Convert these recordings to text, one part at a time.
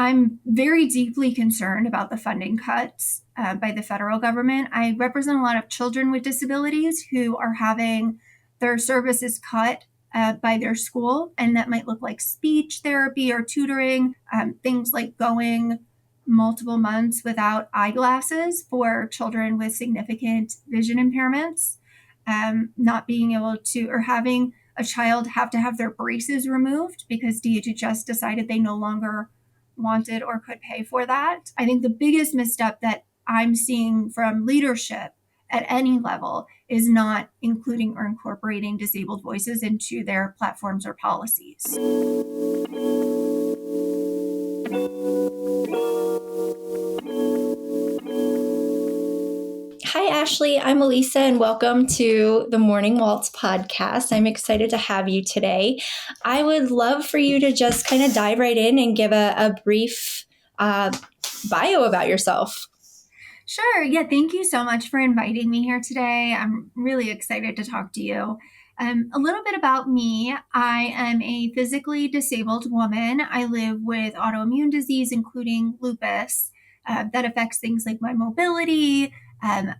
I'm very deeply concerned about the funding cuts by the federal government. I represent a lot of children with disabilities who are having their services cut by their school, and that might look like speech therapy or tutoring, things like going multiple months without eyeglasses for children with significant vision impairments, not being able to, or having a child have to have their braces removed because DHHS decided they no longer wanted or could pay for that. I think the biggest misstep that I'm seeing from leadership at any level is not including or incorporating disabled voices into their platforms or policies. Hi, Ashley. I'm Alisa, and welcome to the Morning Waltz podcast. I'm excited to have you today. I would love for you to just kind of dive right in and give a brief bio about yourself. Sure. Yeah. Thank you so much for inviting me here today. I'm really excited to talk to you. A little bit about me. I am a physically disabled woman. I live with autoimmune disease, including lupus, that affects things like my mobility,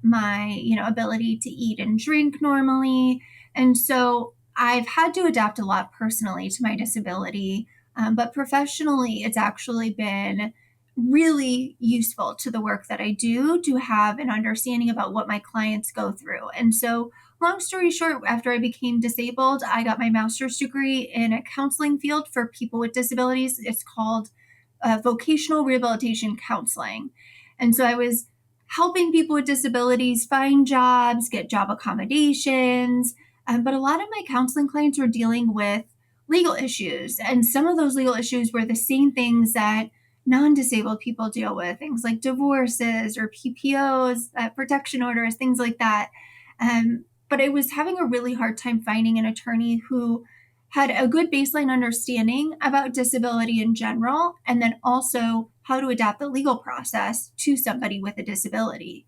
my ability to eat and drink normally. And so I've had to adapt a lot personally to my disability, but professionally, it's actually been really useful to the work that I do to have an understanding about what my clients go through. And so, long story short, after I became disabled, I got my master's degree in a counseling field for people with disabilities. It's called vocational rehabilitation counseling. And so I was helping people with disabilities find jobs, get job accommodations. But a lot of my counseling clients were dealing with legal issues. And some of those legal issues were the same things that non-disabled people deal with, things like divorces or PPOs, protection orders, things like that. But I was having a really hard time finding an attorney who had a good baseline understanding about disability in general, and then also how to adapt the legal process to somebody with a disability.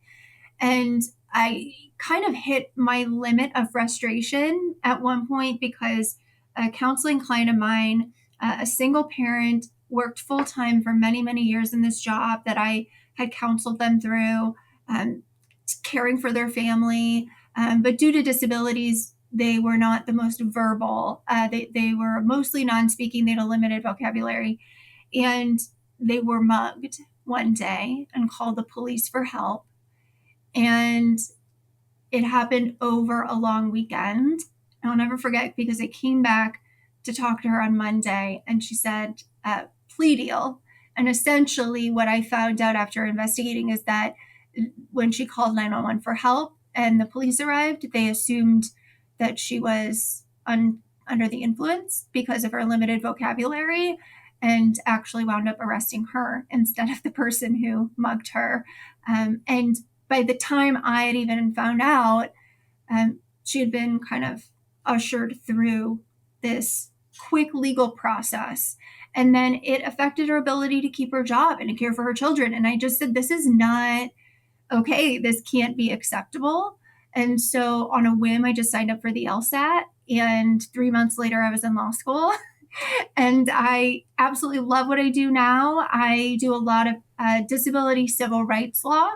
And I kind of hit my limit of frustration at one point because a counseling client of mine, a single parent, worked full time for many, many years in this job that I had counseled them through, caring for their family. But due to disabilities, they were not the most verbal. They were mostly non speaking, they had a limited vocabulary. And they were mugged one day and called the police for help. And it happened over a long weekend. I'll never forget because I came back to talk to her on Monday and she said, plea deal. And essentially, what I found out after investigating is that when she called 911 for help and the police arrived, they assumed that she was under the influence because of her limited vocabulary and actually wound up arresting her instead of the person who mugged her. And by the time I had even found out, she had been kind of ushered through this quick legal process. And then it affected her ability to keep her job and to care for her children. And I just said, this is not okay. This can't be acceptable. And so on a whim, I just signed up for the LSAT. And 3 months later, I was in law school. And I absolutely love what I do now. I do a lot of disability civil rights law.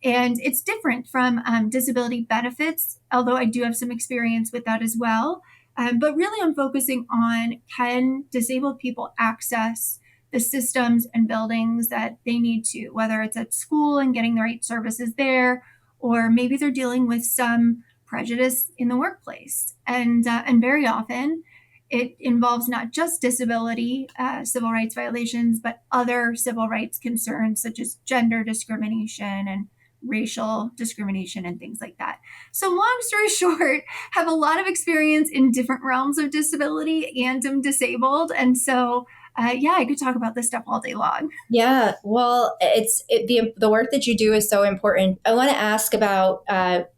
And it's different from disability benefits, although I do have some experience with that as well. But really, I'm focusing on, can disabled people access the systems and buildings that they need to, whether it's at school and getting the right services there, or maybe they're dealing with some prejudice in the workplace. And very often, it involves not just disability civil rights violations, but other civil rights concerns such as gender discrimination and racial discrimination and things like that. So long story short, have a lot of experience in different realms of disability and am disabled. And so, I could talk about this stuff all day long. Yeah, well, the work that you do is so important. I want to ask about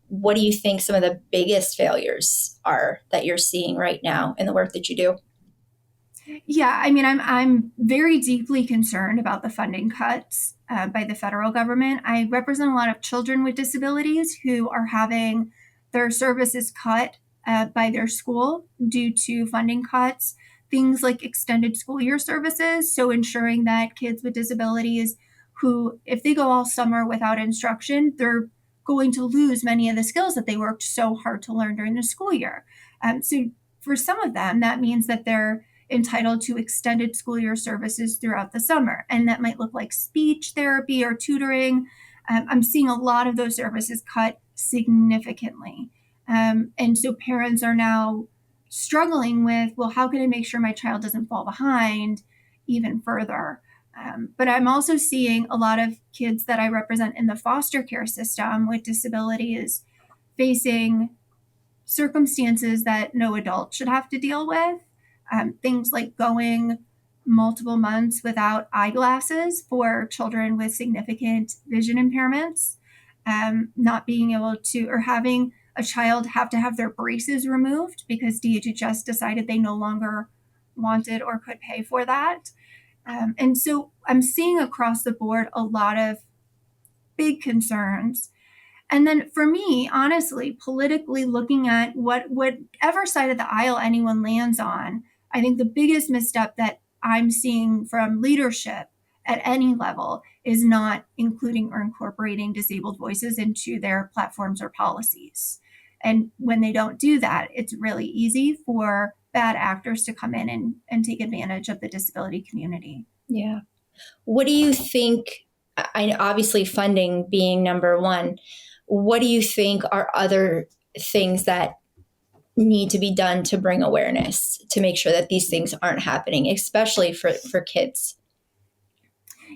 what do you think some of the biggest failures are that you're seeing right now in the work that you do? Yeah, I mean, I'm very deeply concerned about the funding cuts by the federal government. I represent a lot of children with disabilities who are having their services cut by their school due to funding cuts things like extended school year services. So ensuring that kids with disabilities who, if they go all summer without instruction, they're going to lose many of the skills that they worked so hard to learn during the school year. So for some of them, that means that they're entitled to extended school year services throughout the summer. And that might look like speech therapy or tutoring. I'm seeing a lot of those services cut significantly. And so parents are now struggling with, well, how can I make sure my child doesn't fall behind even further? But I'm also seeing a lot of kids that I represent in the foster care system with disabilities facing circumstances that no adult should have to deal with. Things like going multiple months without eyeglasses for children with significant vision impairments, not being able to, or having a child have to have their braces removed because DHHS decided they no longer wanted or could pay for that. And so I'm seeing across the board a lot of big concerns. And then for me, honestly, politically looking at whatever side of the aisle anyone lands on, I think the biggest misstep that I'm seeing from leadership at any level is not including or incorporating disabled voices into their platforms or policies. And when they don't do that, it's really easy for bad actors to come in and take advantage of the disability community. Yeah. What do you think? I obviously funding being number one. What do you think are other things that need to be done to bring awareness to make sure that these things aren't happening, especially for kids?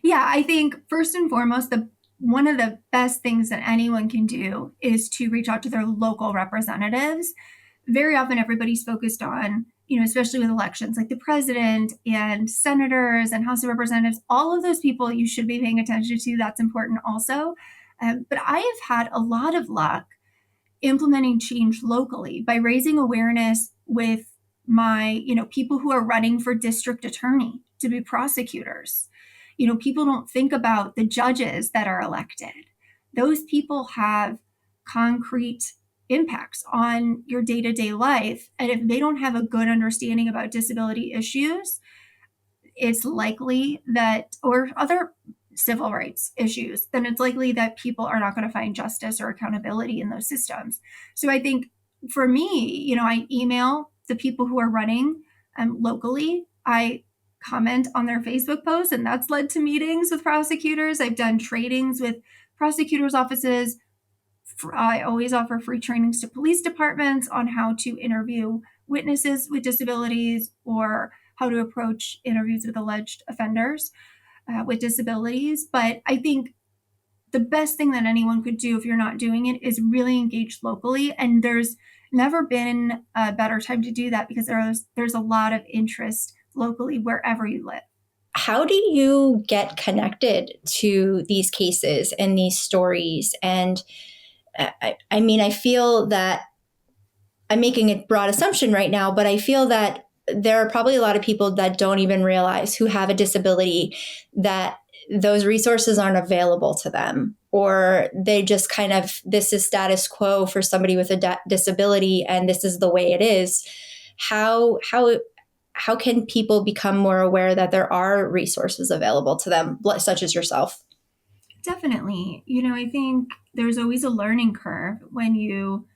Yeah, I think first and foremost, the one of the best things that anyone can do is to reach out to their local representatives. Very often everybody's focused on, especially with elections, like the president and senators and House of Representatives, all of those people you should be paying attention to. That's important also. But I have had a lot of luck implementing change locally by raising awareness with people who are running for district attorney to be prosecutors. People don't think about the judges that are elected. Those people have concrete impacts on your day-to-day life. And if they don't have a good understanding about disability issues, it's likely that, or other civil rights issues, then it's likely that people are not going to find justice or accountability in those systems. So I think for me, I email the people who are running locally. I comment on their Facebook posts, and that's led to meetings with prosecutors. I've done trainings with prosecutors' offices. I always offer free trainings to police departments on how to interview witnesses with disabilities or how to approach interviews with alleged offenders with disabilities. But I think the best thing that anyone could do if you're not doing it is really engage locally. And there's never been a better time to do that because there's a lot of interest locally wherever you live. How do you get connected to these cases and these stories? And I feel that I'm making a broad assumption right now, but I feel that there are probably a lot of people that don't even realize, who have a disability, that those resources aren't available to them, or they just kind of, this is status quo for somebody with a disability and this is the way it is. How can people become more aware that there are resources available to them, such as yourself? Definitely. I think there's always a learning curve when you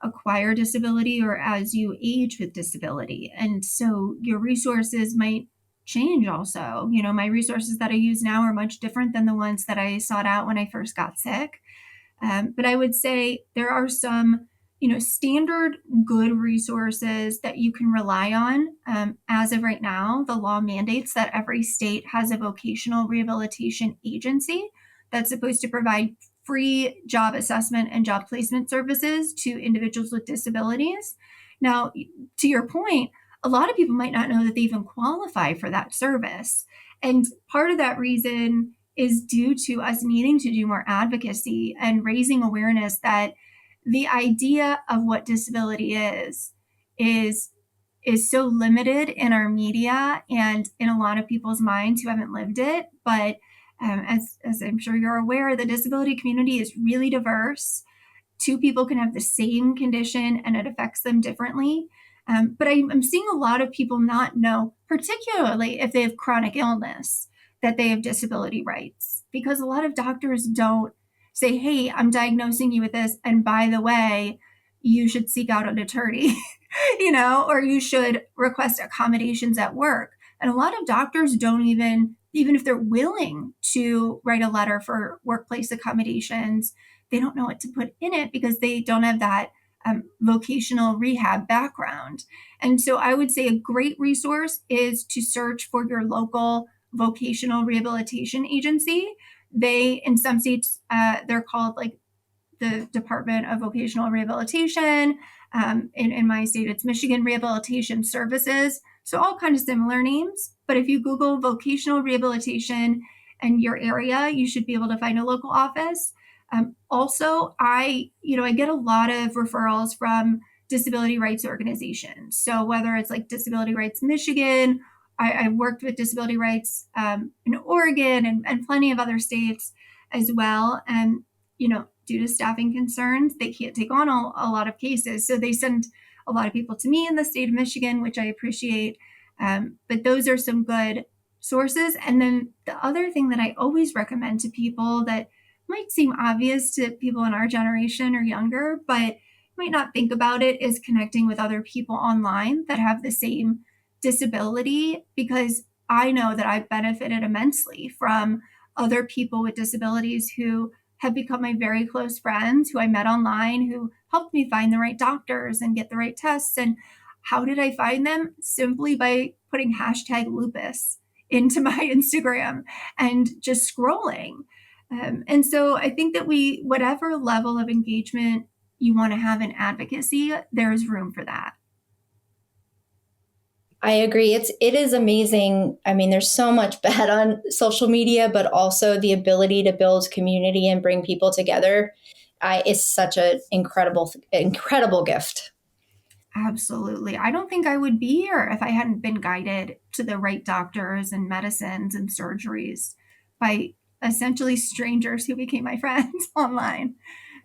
acquire disability or as you age with disability. And so your resources might change also. My resources that I use now are much different than the ones that I sought out when I first got sick. But I would say there are some, standard good resources that you can rely on. As of right now, the law mandates that every state has a vocational rehabilitation agency that's supposed to provide free job assessment and job placement services to individuals with disabilities. Now, to your point, a lot of people might not know that they even qualify for that service. And part of that reason is due to us needing to do more advocacy and raising awareness that the idea of what disability is is so limited in our media and in a lot of people's minds who haven't lived it. But as I'm sure you're aware, the disability community is really diverse. Two people can have the same condition and it affects them differently. But I'm seeing a lot of people not know, particularly if they have chronic illness, that they have disability rights, because a lot of doctors don't say, hey, I'm diagnosing you with this. And by the way, you should seek out an attorney, or you should request accommodations at work. And a lot of doctors don't even if they're willing to write a letter for workplace accommodations, they don't know what to put in it because they don't have that vocational rehab background. And so I would say a great resource is to search for your local vocational rehabilitation agency. In some states, they're called like the Department of Vocational Rehabilitation. In my state, it's Michigan Rehabilitation Services. So all kind of similar names. But if you Google vocational rehabilitation and your area, you should be able to find a local office. Also, I get a lot of referrals from disability rights organizations. So whether it's like Disability Rights Michigan, I worked with disability rights in Oregon and plenty of other states as well. And due to staffing concerns, they can't take on a lot of cases. So they send a lot of people to me in the state of Michigan, which I appreciate. But those are some good sources. And then the other thing that I always recommend to people that might seem obvious to people in our generation or younger, but might not think about it, is connecting with other people online that have the same disability, because I know that I've benefited immensely from other people with disabilities who have become my very close friends, who I met online, who helped me find the right doctors and get the right tests. And how did I find them? Simply by putting hashtag lupus into my Instagram and just scrolling. And so I think that whatever level of engagement you want to have in advocacy, there's room for that. I agree. It is amazing. I mean, there's so much bad on social media, but also the ability to build community and bring people together is such an incredible gift. Absolutely. I don't think I would be here if I hadn't been guided to the right doctors and medicines and surgeries by essentially strangers who became my friends online.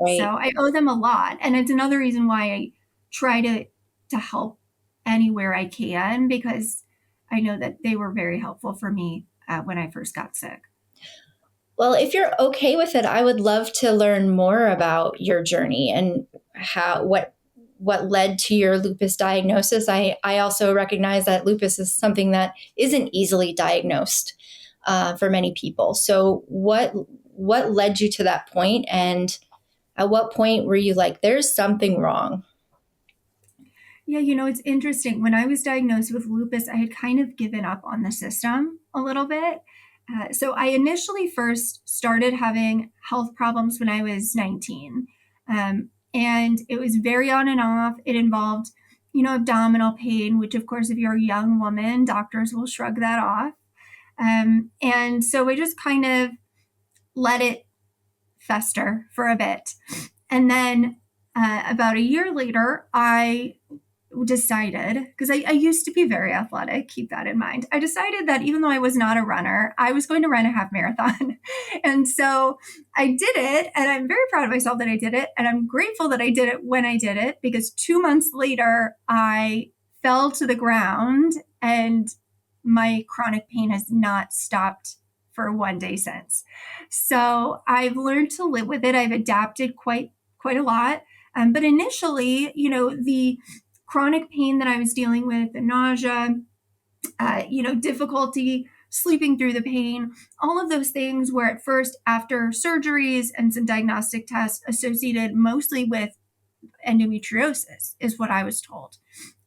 So Right. I owe them a lot. And it's another reason why I try to help anywhere I can, because I know that they were very helpful for me when I first got sick. Well, if you're okay with it, I would love to learn more about your journey and what led to your lupus diagnosis. I also recognize that lupus is something that isn't easily diagnosed for many people. So what led you to that point, and at what point were you like, there's something wrong? Yeah, it's interesting. When I was diagnosed with lupus, I had kind of given up on the system a little bit. So I initially first started having health problems when I was 19. And it was very on and off. It involved, abdominal pain, which, of course, if you're a young woman, doctors will shrug that off. And so I just kind of let it fester for a bit. And then about a year later, I decided, because I used to be very athletic, keep that in mind. I decided that even though I was not a runner, I was going to run a half marathon. And so I did it, and I'm very proud of myself that I did it. And I'm grateful that I did it when I did it, because 2 months later, I fell to the ground, and my chronic pain has not stopped for one day since. So I've learned to live with it. I've adapted quite a lot. But initially, the chronic pain that I was dealing with, the nausea, difficulty sleeping through the pain, all of those things were at first, after surgeries and some diagnostic tests, associated mostly with endometriosis, is what I was told.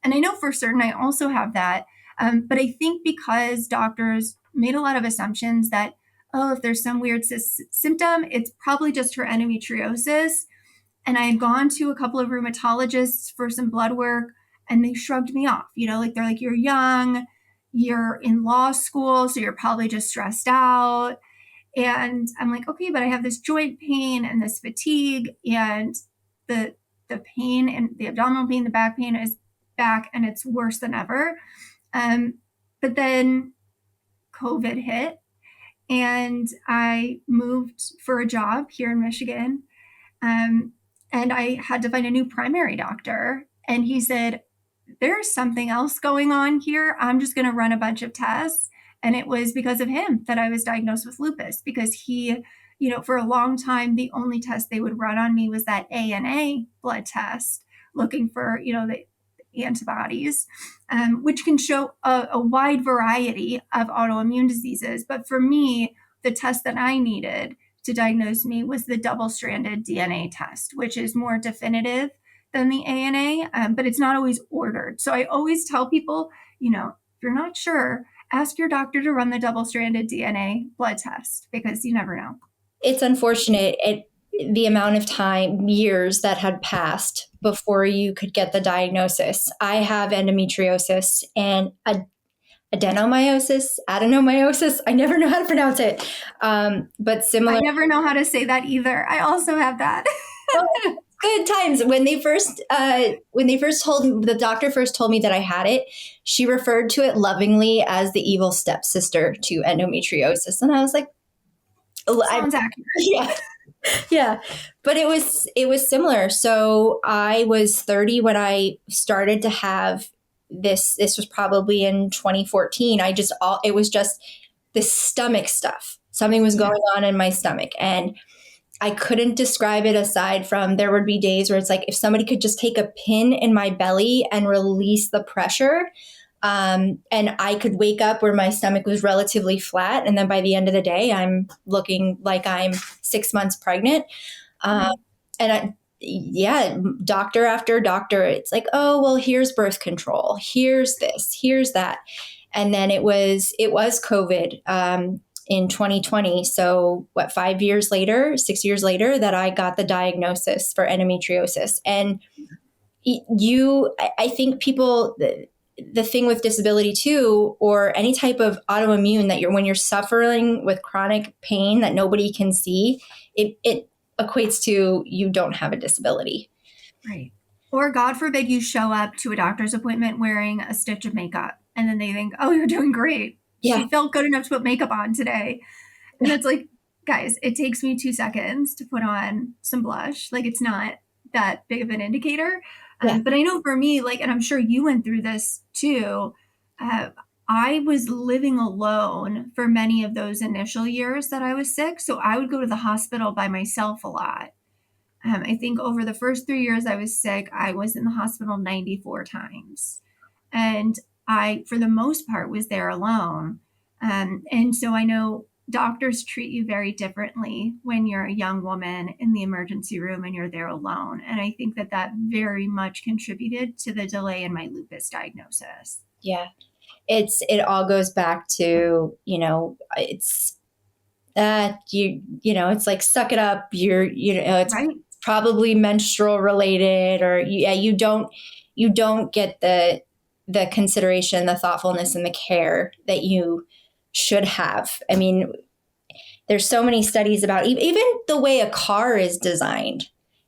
And I know for certain I also have that. But I think because doctors made a lot of assumptions that, oh, if there's some weird symptom, it's probably just her endometriosis. And I had gone to a couple of rheumatologists for some blood work, and they shrugged me off. Like they're like, you're young, you're in law school, so you're probably just stressed out. And I'm like, okay, but I have this joint pain and this fatigue, and the the pain and the abdominal pain, the back pain is back, and it's worse than ever. Um, but then COVID hit, and I moved for a job here in Michigan. Um, and I had to find a new primary doctor. And he said, there's something else going on here. I'm just going to run a bunch of tests. And it was because of him that I was diagnosed with lupus, because he, for a long time, the only test they would run on me was that ANA blood test, looking for, the antibodies, which can show a wide variety of autoimmune diseases. But for me, the test that I needed to diagnose me was the double-stranded DNA test, which is more definitive than the ANA, but it's not always ordered. So I always tell people, if you're not sure, ask your doctor to run the double-stranded DNA blood test, because you never know. It's unfortunate the amount of time, years that had passed before you could get the diagnosis. I have endometriosis and adenomyosis. I never know how to pronounce it. But I similar. never know how to say that either. I also have that. Good times. When the doctor first told me that I had it, she referred to it lovingly as the evil stepsister to endometriosis. And I was like, Sounds accurate. yeah, yeah. But it was similar. So I was 30 when I started to have this. This was probably in 2014. It was just this stomach stuff. Something was going on in my stomach, and I couldn't describe it aside from there would be days where it's like if somebody could just take a pin in my belly and release the pressure, and I could wake up where my stomach was relatively flat. And then by the end of the day, I'm looking like I'm 6 months pregnant. And yeah, doctor after doctor, it's like, oh, well, here's birth control. Here's this, here's that. And then it was COVID in 2020. So what, 5 years later, 6 years later, that I got the diagnosis for endometriosis. And I think people, the thing with disability too, or any type of autoimmune that when you're suffering with chronic pain that nobody can see, it equates to you don't have a disability. Right. Or God forbid you show up to a doctor's appointment wearing a stitch of makeup, and then they think, oh, you're doing great. Yeah. She felt good enough to put makeup on today. And it's like, guys, it takes me 2 seconds to put on some blush. Like, it's not that big of an indicator. Yeah. But I know for me, like, and I'm sure you went through this too, I was living alone for many of those initial years that I was sick. So I would go to the hospital by myself a lot. I think over the first 3 years I was sick, I was in the hospital 94 times. And I, for the most part, was there alone. And so I know doctors treat you very differently when you're a young woman in the emergency room and you're there alone. And I think that that very much contributed to the delay in my lupus diagnosis. Yeah. It all goes back to, it's it's like, suck it up. It's Right. probably menstrual related, or you don't get the consideration, the thoughtfulness, and the care that you should have. I mean, there's so many studies about even the way a car is designed.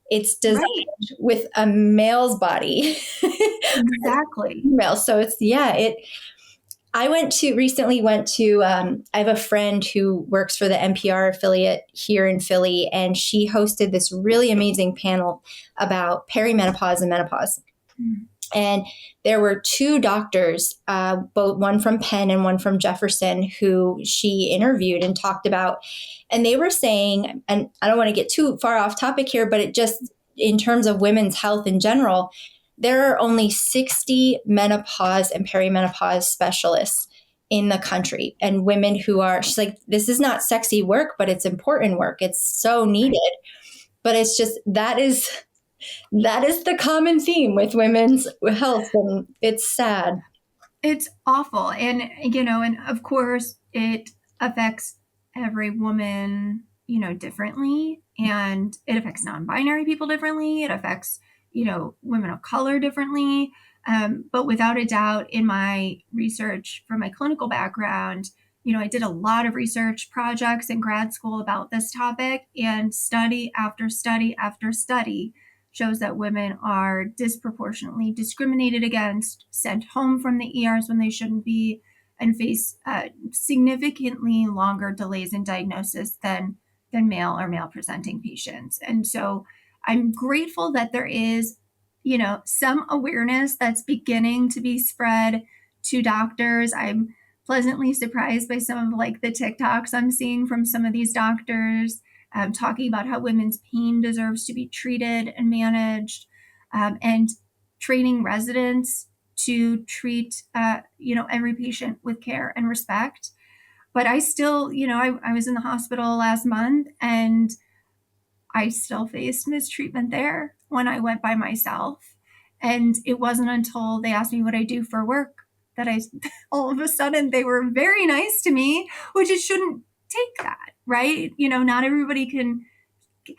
It's designed with a male's body. Exactly. Female. So I recently went to, I have a friend who works for the NPR affiliate here in Philly, and she hosted this really amazing panel about perimenopause and menopause. Mm. And there were two doctors, both one from Penn and one from Jefferson, who she interviewed and talked about. And they were saying, and I don't want to get too far off topic here, but it just, in terms of women's health in general, there are only 60 menopause and perimenopause specialists in the country, and women she's like, this is not sexy work, but it's important work. It's so needed. But it's just, that is the common theme with women's health, and it's sad. It's awful. And, and of course, it affects every woman, differently. And it affects non binary people differently. It affects, women of color differently. But without a doubt, in my research from my clinical background, I did a lot of research projects in grad school about this topic, and study after study after study shows that women are disproportionately discriminated against, sent home from the ERs when they shouldn't be, and face significantly longer delays in diagnosis than male or male presenting patients. And so I'm grateful that there is some awareness that's beginning to be spread to doctors. I'm pleasantly surprised by some of like the TikToks I'm seeing from some of these doctors, talking about how women's pain deserves to be treated and managed, and training residents to treat, every patient with care and respect. But I still, I was in the hospital last month and I still faced mistreatment there when I went by myself. And it wasn't until they asked me what I do for work that I all of a sudden they were very nice to me, which it shouldn't take that, right? Not everybody can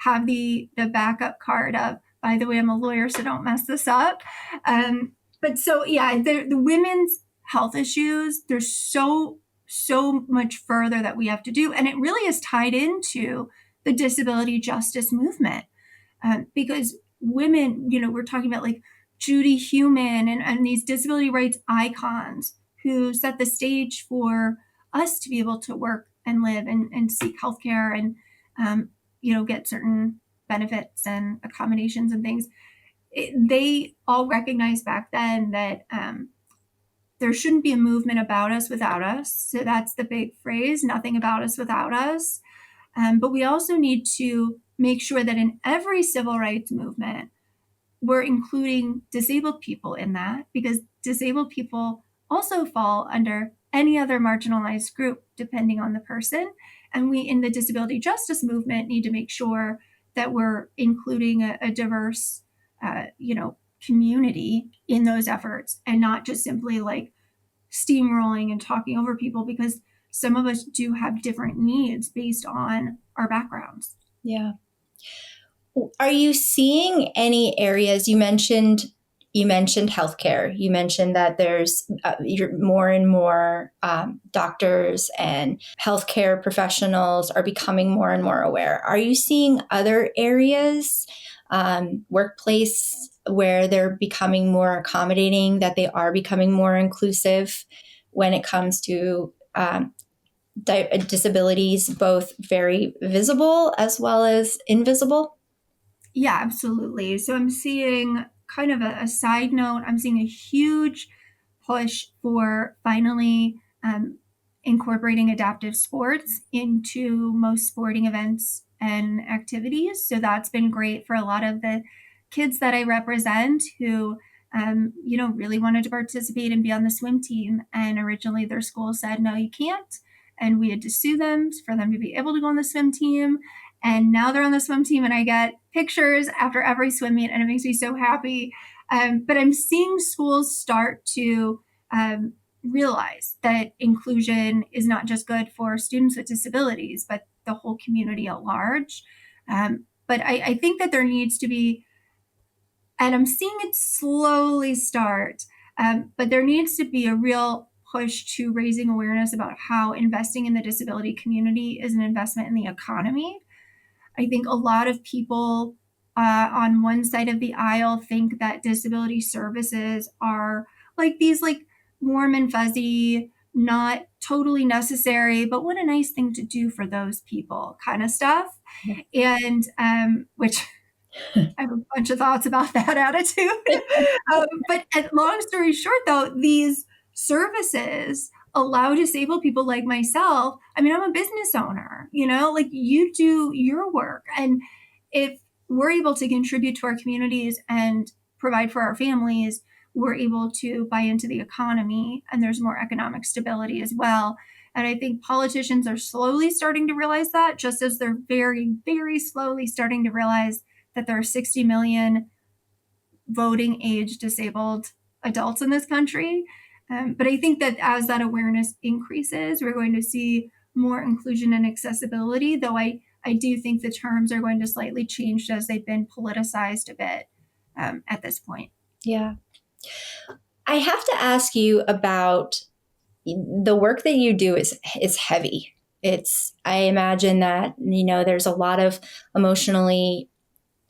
have the backup card of, by the way, I'm a lawyer, so don't mess this up. But so yeah, the women's health issues, there's so much further that we have to do, and it really is tied into the disability justice movement, because women, we're talking about like Judy Heumann and these disability rights icons who set the stage for us to be able to work and live and seek healthcare and, get certain benefits and accommodations and things. They all recognized back then that, there shouldn't be a movement about us without us. So that's the big phrase, nothing about us without us. But we also need to make sure that in every civil rights movement, we're including disabled people in that, because disabled people also fall under any other marginalized group, depending on the person. And we, in the disability justice movement, need to make sure that we're including a diverse, community in those efforts, and not just simply like steamrolling and talking over people, because some of us do have different needs based on our backgrounds. Yeah. Are you seeing any areas? You mentioned healthcare. You mentioned that there's more and more doctors and healthcare professionals are becoming more and more aware. Are you seeing other areas, workplace, where they're becoming more accommodating, that they are becoming more inclusive when it comes to disabilities, both very visible as well as invisible? Yeah, absolutely. So I'm seeing kind of a side note, I'm seeing a huge push for finally, incorporating adaptive sports into most sporting events and activities. So that's been great for a lot of the kids that I represent who, really wanted to participate and be on the swim team. And originally their school said, no, you can't. And we had to sue them for them to be able to go on the swim team. And now they're on the swim team, and I get pictures after every swim meet, and it makes me so happy. But I'm seeing schools start to, realize that inclusion is not just good for students with disabilities, but the whole community at large. But I think that there needs to be, and I'm seeing it slowly start, but there needs to be a real push to raising awareness about how investing in the disability community is an investment in the economy. I think a lot of people, on one side of the aisle think that disability services are like these like warm and fuzzy, not totally necessary, but what a nice thing to do for those people kind of stuff. And, which I have a bunch of thoughts about that attitude. But long story short, though, these services allow disabled people like myself. I mean, I'm a business owner, like you do your work. And if we're able to contribute to our communities and provide for our families, we're able to buy into the economy, and there's more economic stability as well. And I think politicians are slowly starting to realize that, just as they're very, very slowly starting to realize that there are 60 million voting age disabled adults in this country. But I think that as that awareness increases, we're going to see more inclusion and accessibility, though I do think the terms are going to slightly change as they've been politicized a bit, at this point. Yeah. I have to ask you about the work that you do is heavy. I imagine that, there's a lot of emotionally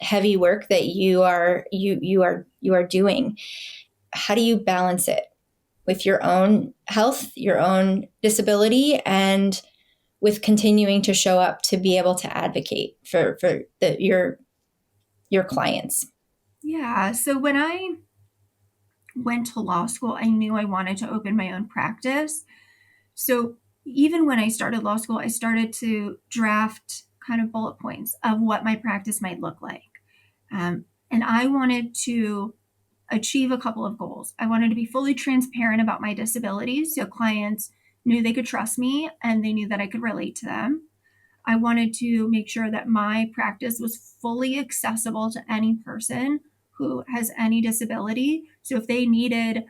heavy work that you are doing. How do you balance it with your own health, your own disability, and with continuing to show up to be able to advocate for your clients? Yeah. So when I went to law school, I knew I wanted to open my own practice. So even when I started law school, I started to draft kind of bullet points of what my practice might look like. And I wanted to achieve a couple of goals. I wanted to be fully transparent about my disabilities so clients knew they could trust me and they knew that I could relate to them. I wanted to make sure that my practice was fully accessible to any person who has any disability. So if they needed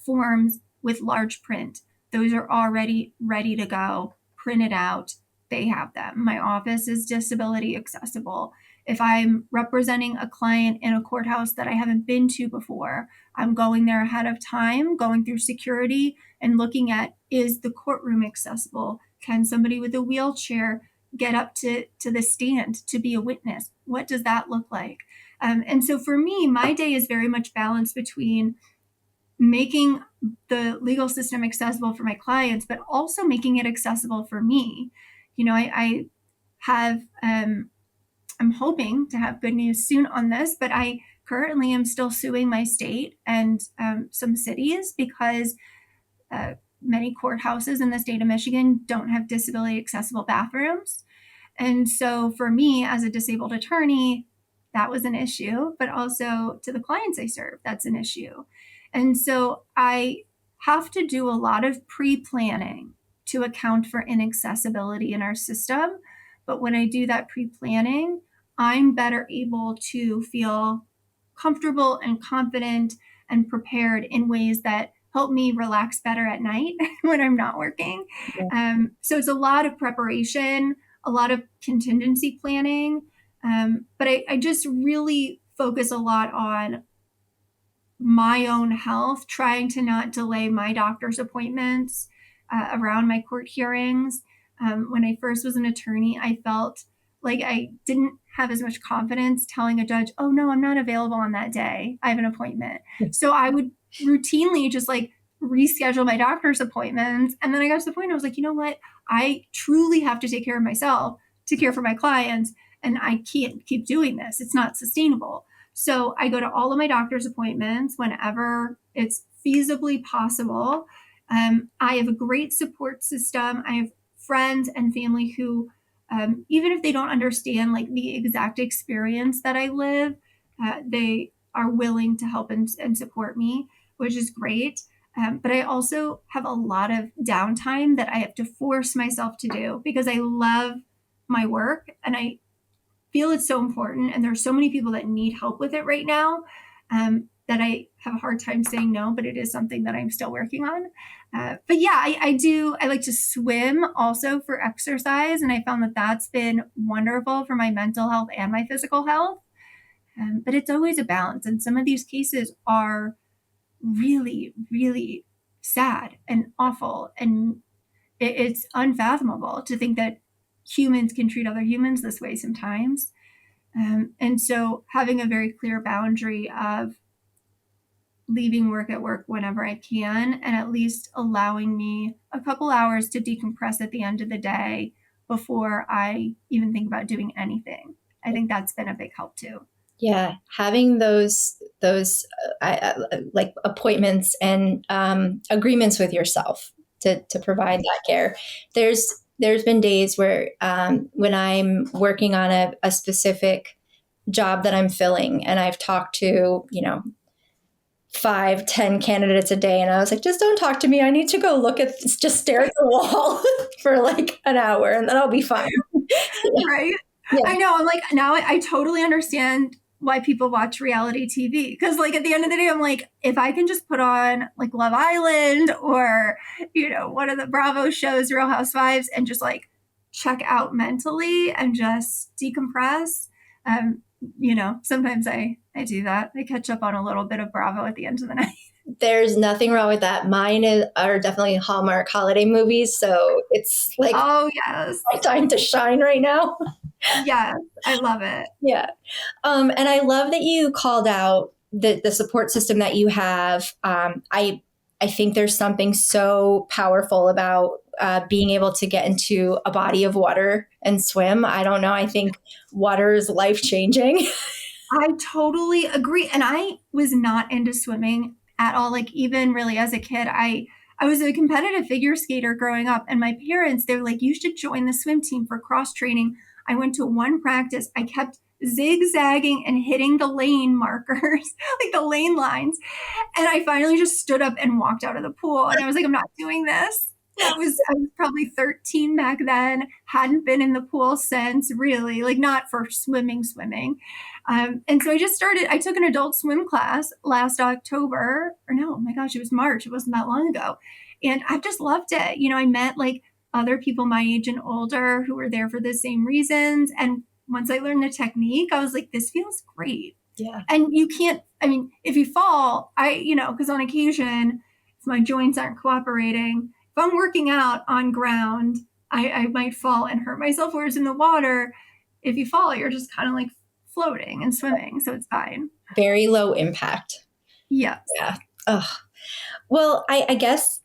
forms with large print, those are already ready to go, printed out. They have them. My office is disability accessible. If I'm representing a client in a courthouse that I haven't been to before, I'm going there ahead of time, going through security and looking at, is the courtroom accessible? Can somebody with a wheelchair get up to the stand to be a witness? What does that look like? And so for me, my day is very much balanced between making the legal system accessible for my clients, but also making it accessible for me. I have, I'm hoping to have good news soon on this, but I currently am still suing my state and some cities because many courthouses in the state of Michigan don't have disability accessible bathrooms. And so for me as a disabled attorney, that was an issue, but also to the clients I serve, that's an issue. And so I have to do a lot of pre planning to account for inaccessibility in our system. But when I do that pre planning, I'm better able to feel comfortable and confident and prepared in ways that help me relax better at night when I'm not working. Yeah. So it's a lot of preparation, a lot of contingency planning. But I just really focus a lot on my own health, trying to not delay my doctor's appointments around my court hearings. When I first was an attorney, I felt like I didn't have as much confidence telling a judge, oh, no, I'm not available on that day. I have an appointment. So I would routinely just like reschedule my doctor's appointments. And then I got to the point I was like, you know what? I truly have to take care of myself to care for my clients. And I can't keep doing this. It's not sustainable. So I go to all of my doctor's appointments whenever it's feasibly possible. I have a great support system. I have friends and family who, even if they don't understand like the exact experience that I live, they are willing to help and support me, which is great. But I also have a lot of downtime that I have to force myself to do because I love my work and I feel it's so important. And there's so many people that need help with it right now that I have a hard time saying no, but it is something that I'm still working on. But yeah, I do. I like to swim also for exercise. And I found that that's been wonderful for my mental health and my physical health. But it's always a balance. And some of these cases are really, really sad and awful. And it's unfathomable to think that humans can treat other humans this way sometimes. And so having a very clear boundary of leaving work at work whenever I can, and at least allowing me a couple hours to decompress at the end of the day before I even think about doing anything. I think that's been a big help too. Yeah, having like appointments and agreements with yourself to provide that care. There's been days where when I'm working on a specific job that I'm filling, and I've talked to 5, 10 candidates a day, and I was like, just don't talk to me. I need to go just stare at the wall for like an hour, and then I'll be fine. Right? Yeah. I know. I'm like, now I totally understand why people watch reality TV. Because, like, at the end of the day, I'm like, if I can just put on, like, Love Island or, one of the Bravo shows, Real Housewives, and just, like, check out mentally and just decompress. Sometimes I do that. I catch up on a little bit of Bravo at the end of the night. There's nothing wrong with that. Are definitely Hallmark holiday movies, so it's like Oh, yes. my time to shine right now. Yes, I love it. Yeah. And I love that you called out the support system that you have. I think there's something so powerful about being able to get into a body of water and swim. I don't know. I think water is life changing. I totally agree. And I was not into swimming at all. Like even really as a kid, I was a competitive figure skater growing up, and my parents, they were like, you should join the swim team for cross training. I went to one practice. I kept zigzagging and hitting the lane markers, like the lane lines. And I finally just stood up and walked out of the pool. And I was like, I'm not doing this. I was probably 13 back then, hadn't been in the pool since, really, like not for swimming. And so I just started, I took an adult swim class last October, or no, oh my gosh, it was March. It wasn't that long ago. And I've just loved it. You know, I met like other people my age and older who were there for the same reasons. And once I learned the technique, I was like, this feels great. Yeah. And you can't, I mean, if you fall, because on occasion, if my joints aren't cooperating, if I'm working out on ground, I might fall and hurt myself. Whereas in the water, if you fall, you're just kind of like floating and swimming. So it's fine. Very low impact. Yes. Yeah. Ugh. Well, I guess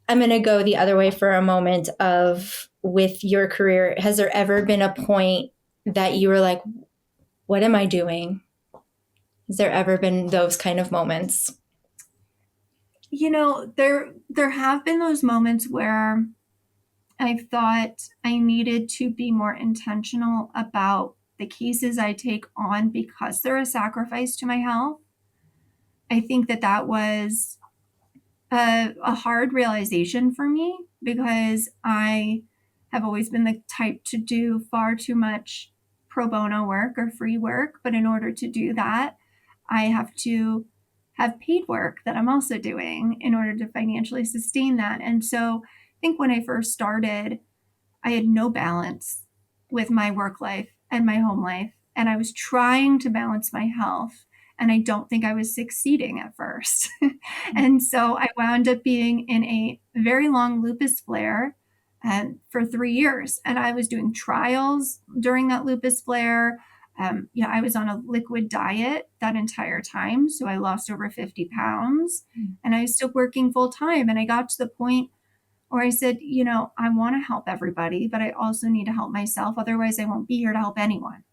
I'm going to go the other way for a moment of with your career. Has there ever been a point that you were like, what am I doing? Has there ever been those kind of moments? There have been those moments where I've thought I needed to be more intentional about the cases I take on because they're a sacrifice to my health. I think that was a hard realization for me because I have always been the type to do far too much pro bono work or free work. But in order to do that, I have to have paid work that I'm also doing in order to financially sustain that. And so I think when I first started, I had no balance with my work life and my home life. And I was trying to balance my health. And I don't think I was succeeding at first. And so I wound up being in a very long lupus flare for 3 years. And I was doing trials during that lupus flare. I was on a liquid diet that entire time. So I lost over 50 pounds and I was still working full time. And I got to the point where I said, I want to help everybody, but I also need to help myself. Otherwise, I won't be here to help anyone.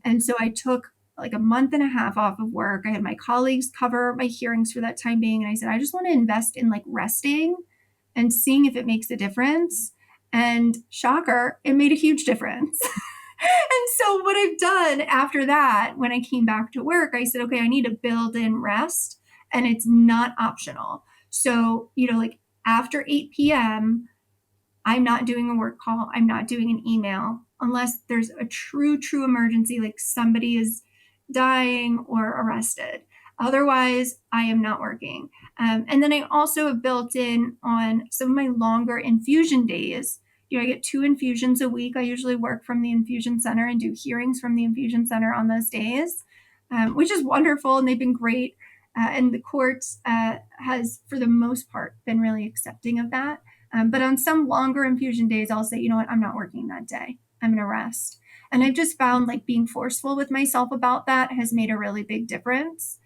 And so I took like a month and a half off of work. I had my colleagues cover my hearings for that time being. And I said, I just want to invest in like resting and seeing if it makes a difference. And shocker, it made a huge difference. And so what I've done after that, when I came back to work, I said, okay, I need to build in rest and it's not optional. So, like after 8 p.m., I'm not doing a work call. I'm not doing an email unless there's a true emergency, like somebody is dying or arrested. Otherwise, I am not working. And then I also have built in on some of my longer infusion days. I get 2 infusions a week. I usually work from the infusion center and do hearings from the infusion center on those days, which is wonderful. And they've been great. And the court has, for the most part, been really accepting of that. But on some longer infusion days, I'll say, you know what, I'm not working that day. I'm going to rest. And I've just found like being forceful with myself about that has made a really big difference.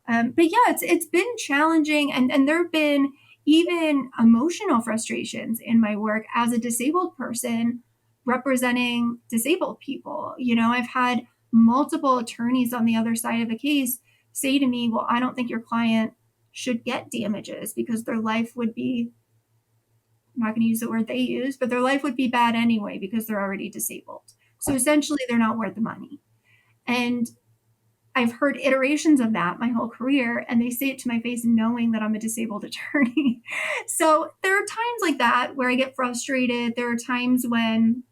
But yeah, it's been challenging. And there have been even emotional frustrations in my work as a disabled person representing disabled people. I've had multiple attorneys on the other side of a case say to me, well, I don't think your client should get damages because their life would be, I'm not going to use the word they use, but their life would be bad anyway because they're already disabled. So essentially, they're not worth the money. And I've heard iterations of that my whole career, and they say it to my face knowing that I'm a disabled attorney. So there are times like that where I get frustrated. There are times when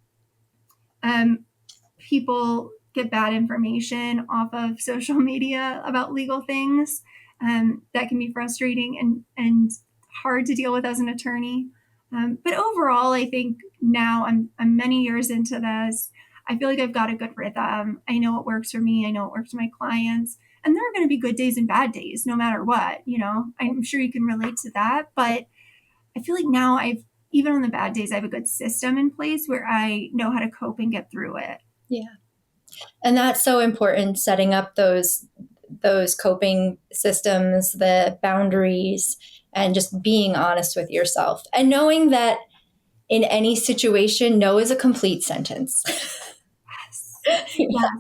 people get bad information off of social media about legal things. That can be frustrating and hard to deal with as an attorney. But overall, I think now I'm many years into this. I feel like I've got a good rhythm. I know what works for me. I know what works for my clients. And there are going to be good days and bad days, no matter what. I'm sure you can relate to that. But I feel like now even on the bad days, I have a good system in place where I know how to cope and get through it. Yeah. And that's so important, setting up those coping systems, the boundaries, and just being honest with yourself and knowing that in any situation, no is a complete sentence. Yes. Yes.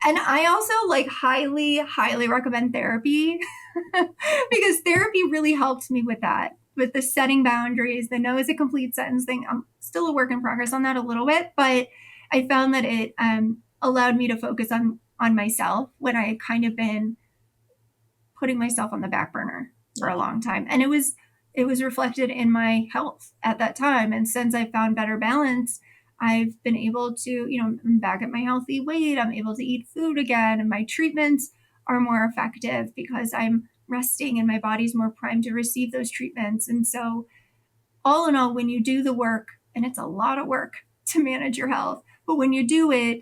And I also like highly recommend therapy because therapy really helped me with that, with the setting boundaries, the no is a complete sentence thing. I'm still a work in progress on that a little bit, but I found that it allowed me to focus on myself when I had kind of been putting myself on the back burner for Yeah. a long time. And it was reflected in my health at that time. And since I found better balance, I've been able to, I'm back at my healthy weight. I'm able to eat food again, and my treatments are more effective because I'm resting and my body's more primed to receive those treatments. And so, all in all, when you do the work, and it's a lot of work to manage your health, but when you do it,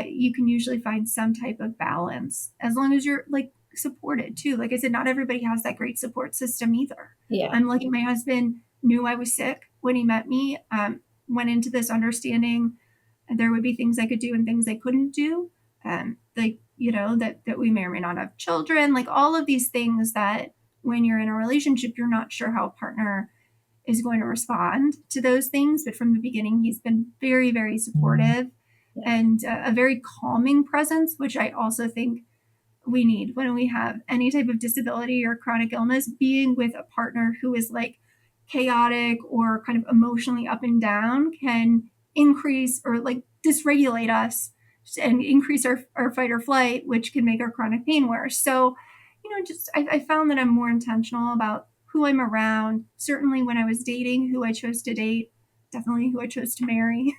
you can usually find some type of balance as long as you're like supported too. Like I said, not everybody has that great support system either. Yeah. I'm lucky my husband knew I was sick when he met me, went into this understanding there would be things I could do and things I couldn't do. Like, that we may or may not have children, like all of these things that when you're in a relationship, you're not sure how a partner is going to respond to those things. But from the beginning, he's been very, very supportive Yeah. and a very calming presence, which I also think we need when we have any type of disability or chronic illness. Being with a partner who is like chaotic or kind of emotionally up and down can increase or like dysregulate us and increase our fight or flight, which can make our chronic pain worse. So, just I found that I'm more intentional about who I'm around. Certainly when I was dating, who I chose to date, definitely who I chose to marry.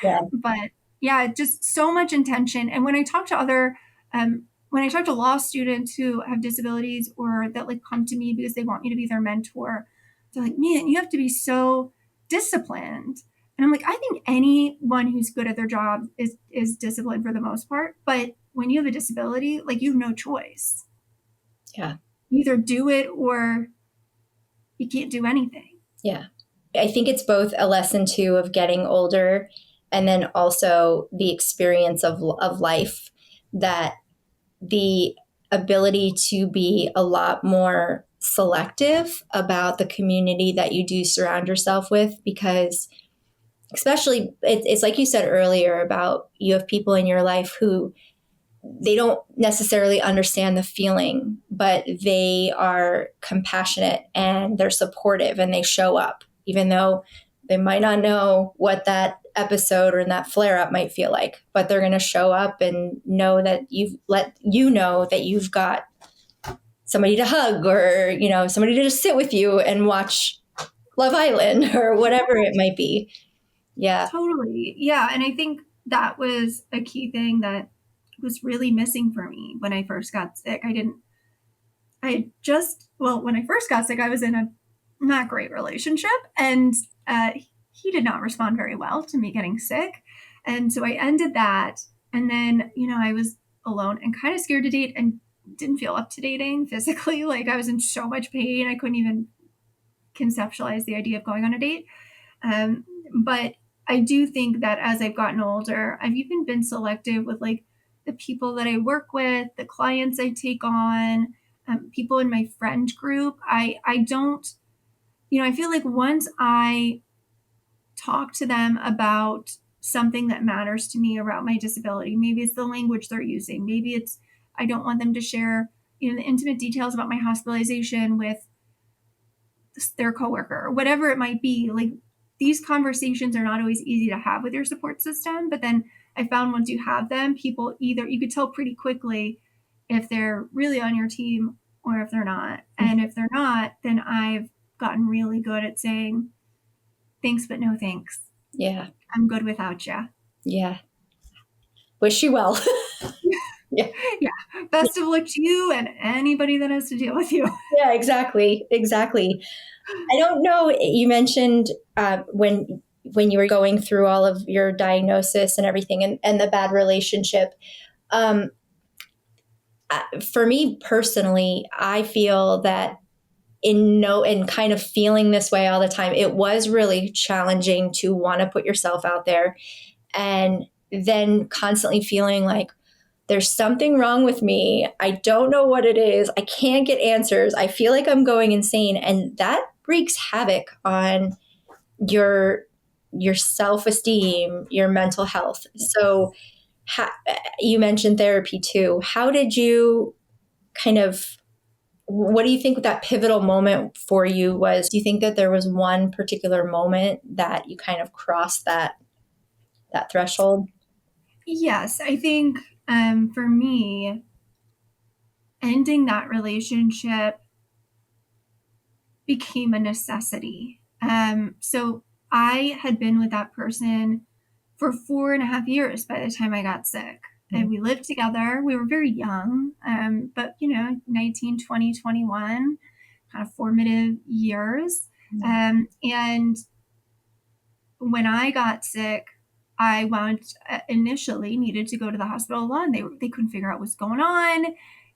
Yeah. But yeah, just so much intention. And when I talk to law students who have disabilities or that like come to me because they want me to be their mentor, they're like, man, you have to be so disciplined. And I'm like, I think anyone who's good at their job is disciplined for the most part. But when you have a disability, like you have no choice. Yeah. You either do it or you can't do anything. Yeah. I think it's both a lesson too of getting older and then also the experience of life, that the ability to be a lot more selective about the community that you do surround yourself with, because especially it's like you said earlier about you have people in your life who they don't necessarily understand the feeling, but they are compassionate and they're supportive and they show up, even though they might not know what that episode or that flare up might feel like, but they're going to show up and know that you've let you know that you've got somebody to hug, or, somebody to just sit with you and watch Love Island or whatever it might be. Yeah. Totally. Yeah. And I think that was a key thing that was really missing for me when I first got sick. When I first got sick, I was in a not great relationship, and he did not respond very well to me getting sick. And so I ended that. And then, I was alone and kind of scared to date and didn't feel up to dating physically. Like I was in so much pain, I couldn't even conceptualize the idea of going on a date. But I do think that as I've gotten older, I've even been selective with like the people that I work with, the clients I take on, people in my friend group. I don't, I feel like once I talk to them about something that matters to me about my disability, maybe it's the language they're using, maybe it's I don't want them to share, the intimate details about my hospitalization with their coworker or whatever it might be. Like these conversations are not always easy to have with your support system, but then I found once you have them, people either you could tell pretty quickly if they're really on your team or if they're not. And if they're not, then I've gotten really good at saying thanks but no thanks. Yeah. I'm good without you. Yeah. Wish you well. Yeah. Yeah. Best of luck to you and anybody that has to deal with you. Yeah, exactly. Exactly. I don't know. You mentioned when you were going through all of your diagnosis and everything, and the bad relationship. Um, for me personally, I feel that in kind of feeling this way all the time, it was really challenging to want to put yourself out there, and then constantly feeling like there's something wrong with me. I don't know what it is. I can't get answers. I feel like I'm going insane. And that wreaks havoc on your self-esteem, your mental health. So You mentioned therapy too. How did you kind of, what do you think that pivotal moment for you was? Do you think that there was one particular moment that you kind of crossed that threshold? Yes, I think for me, ending that relationship became a necessity. So I had been with that person for 4.5 years by the time I got sick. And we lived together. We were very young, but 19, 20, 21, kind of formative years. And when I got sick, I initially needed to go to the hospital alone. They couldn't figure out what's going on.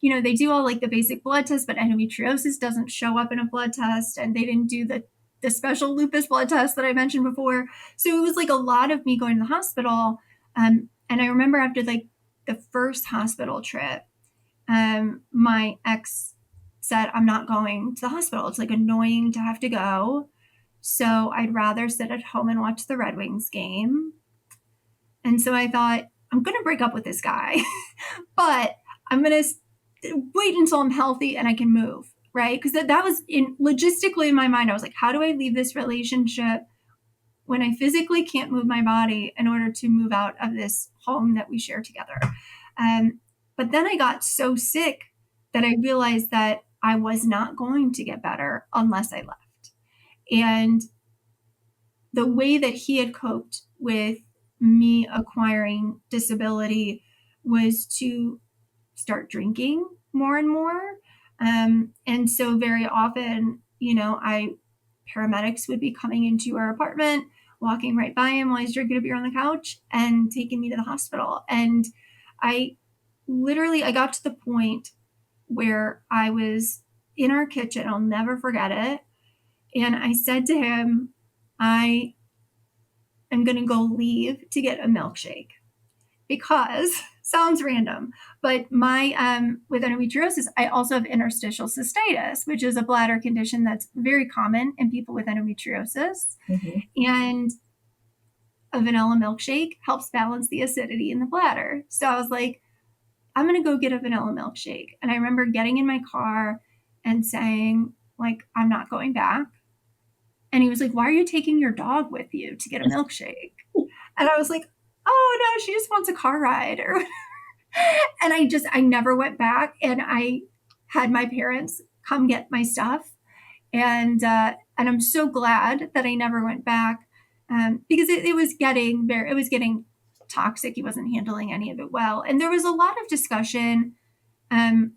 They do all like the basic blood tests, but endometriosis doesn't show up in a blood test, and they didn't do the special lupus blood test that I mentioned before. So it was like a lot of me going to the hospital. And I remember after like the first hospital trip, my ex said, "I'm not going to the hospital. It's like annoying to have to go. So I'd rather sit at home and watch the Red Wings game." And so I thought, I'm going to break up with this guy, but I'm going to wait until I'm healthy and I can move, right? Because that was logistically in my mind. I was like, how do I leave this relationship when I physically can't move my body in order to move out of this home that we share together? But then I got so sick that I realized that I was not going to get better unless I left. And the way that he had coped with me acquiring disability was to start drinking more and more. And so very often, paramedics would be coming into our apartment, walking right by him while he's drinking a beer on the couch and taking me to the hospital. And I I got to the point where I was in our kitchen. I'll never forget it. And I said to him, I am going to go leave to get a milkshake because sounds random, but my with endometriosis, I also have interstitial cystitis, which is a bladder condition that's very common in people with endometriosis. Mhm. And a vanilla milkshake helps balance the acidity in the bladder. So I was like, I'm going to go get a vanilla milkshake. And I remember getting in my car and saying, like, I'm not going back. And he was like, why are you taking your dog with you to get a milkshake? And I was like, oh no, she just wants a car ride. And I never went back. And I had my parents come get my stuff. And I'm so glad that I never went back, because it was getting toxic. He wasn't handling any of it well. And there was a lot of discussion um,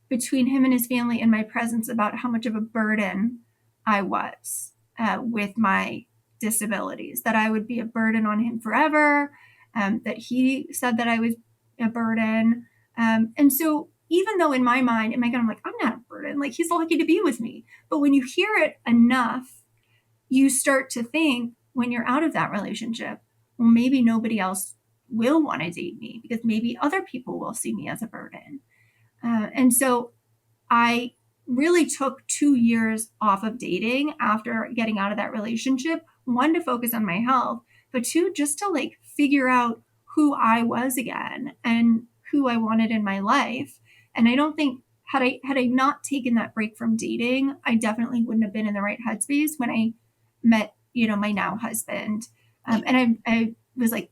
between him and his family in my presence about how much of a burden I was with my disabilities, that I would be a burden on him forever, that he said that I was a burden. And so even though in my mind, I'm like, I'm not a burden, like he's lucky to be with me. But when you hear it enough, you start to think when you're out of that relationship, well, maybe nobody else will want to date me because maybe other people will see me as a burden. And so I really took 2 years off of dating after getting out of that relationship. One, to focus on my health, but two, just to like figure out who I was again and who I wanted in my life. And I don't think had I not taken that break from dating, I definitely wouldn't have been in the right headspace when I met, my now husband. And I was like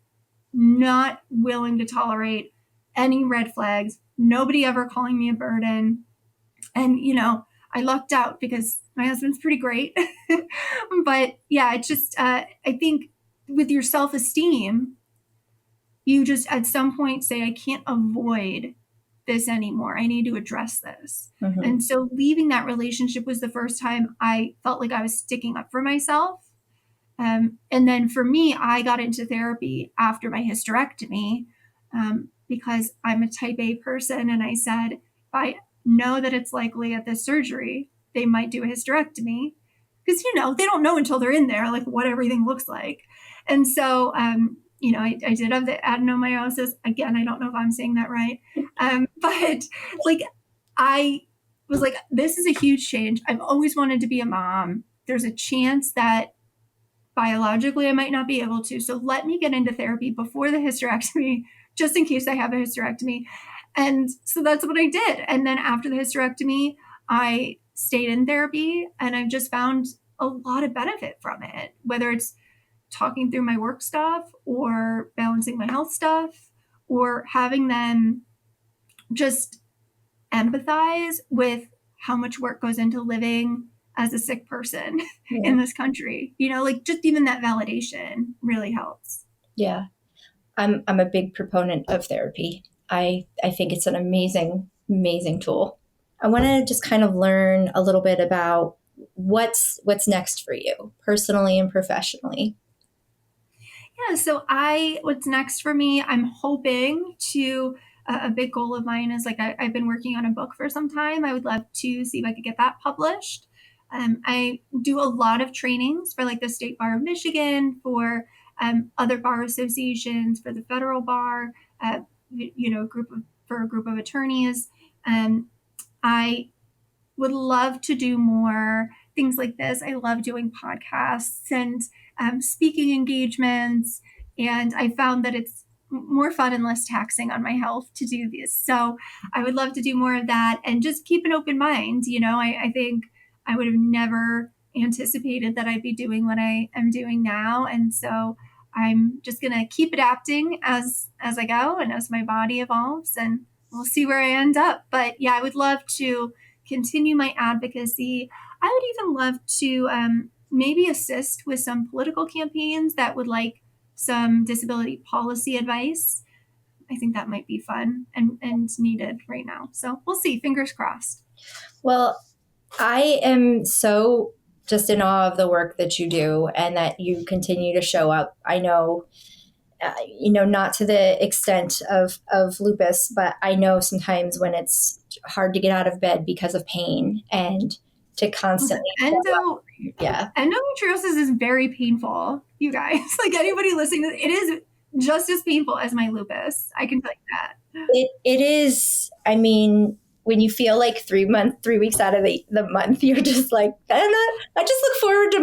not willing to tolerate any red flags, nobody ever calling me a burden. And, I lucked out because my husband's pretty great. But yeah, it's just, I think with your self esteem, you just at some point say, I can't avoid this anymore. I need to address this. Mhm. And so leaving that relationship was the first time I felt like I was sticking up for myself. And then for me, I got into therapy after my hysterectomy, because I'm a type A person. And I said, if I know that it's likely at this surgery, they might do a hysterectomy because, they don't know until they're in there, like what everything looks like. And so, I did have the adenomyosis. Again, I don't know if I'm saying that right. But like, I was like, this is a huge change. I've always wanted to be a mom. There's a chance that biologically I might not be able to. So let me get into therapy before the hysterectomy just in case I have a hysterectomy. And so that's what I did. And then after the hysterectomy, I stayed in therapy, and I've just found a lot of benefit from it, whether it's talking through my work stuff or balancing my health stuff or having them just empathize with how much work goes into living as a sick person Yeah. in this country. Like just even that validation really helps. Yeah. I'm a big proponent of therapy. I think it's an amazing tool. I want to just kind of learn a little bit about what's next for you personally and professionally. Yeah, so what's next for me, I'm hoping to, a big goal of mine is like I've been working on a book for some time. I would love to see if I could get that published. I do a lot of trainings for like the State Bar of Michigan, for other bar associations, for the federal bar, for a group of attorneys. I would love to do more things like this. I love doing podcasts and speaking engagements. And I found that it's more fun and less taxing on my health to do this. So I would love to do more of that and just keep an open mind. I think I would have never anticipated that I'd be doing what I am doing now. And so I'm just going to keep adapting as I go and as my body evolves, and we'll see where I end up. But yeah, I would love to continue my advocacy. I would even love to maybe assist with some political campaigns that would like some disability policy advice. I think that might be fun and needed right now. So we'll see. Fingers crossed. Well, I am so just in awe of the work that you do and that you continue to show up. I know, not to the extent of lupus, but I know sometimes when it's hard to get out of bed because of pain and to constantly show up. Yeah. Endometriosis is very painful, you guys. Like anybody listening, it is just as painful as my lupus. I can tell you that. It is. I mean, when you feel like 3 weeks out of the month, you're just like, I just look forward to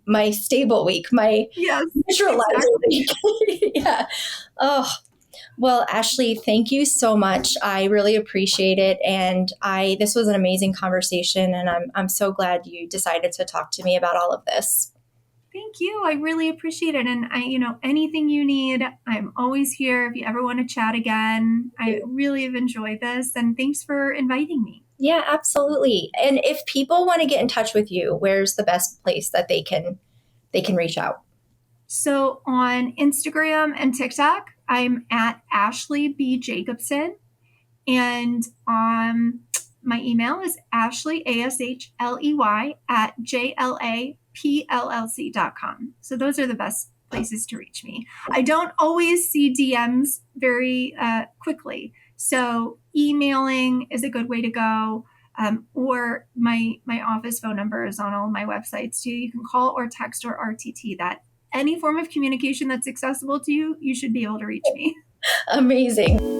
my stable week, my Yes, neutralizer exactly. week. Yeah. Oh, well, Ashley, thank you so much. I really appreciate it, and this was an amazing conversation, and I'm so glad you decided to talk to me about all of this. Thank you. I really appreciate it. And anything you need, I'm always here if you ever want to chat again. I really have enjoyed this, and thanks for inviting me. Yeah, absolutely. And if people want to get in touch with you, where's the best place that they can reach out? So on Instagram and TikTok, I'm at Ashley B. Jacobson. And my email is Ashley, ASHLEY, at JLAPLLC.com. So those are the best places to reach me. I don't always see DMs very quickly. So emailing is a good way to go. Or my office phone number is on all my websites too. You can call or text or RTT that. Any form of communication that's accessible to you, you should be able to reach me. Amazing.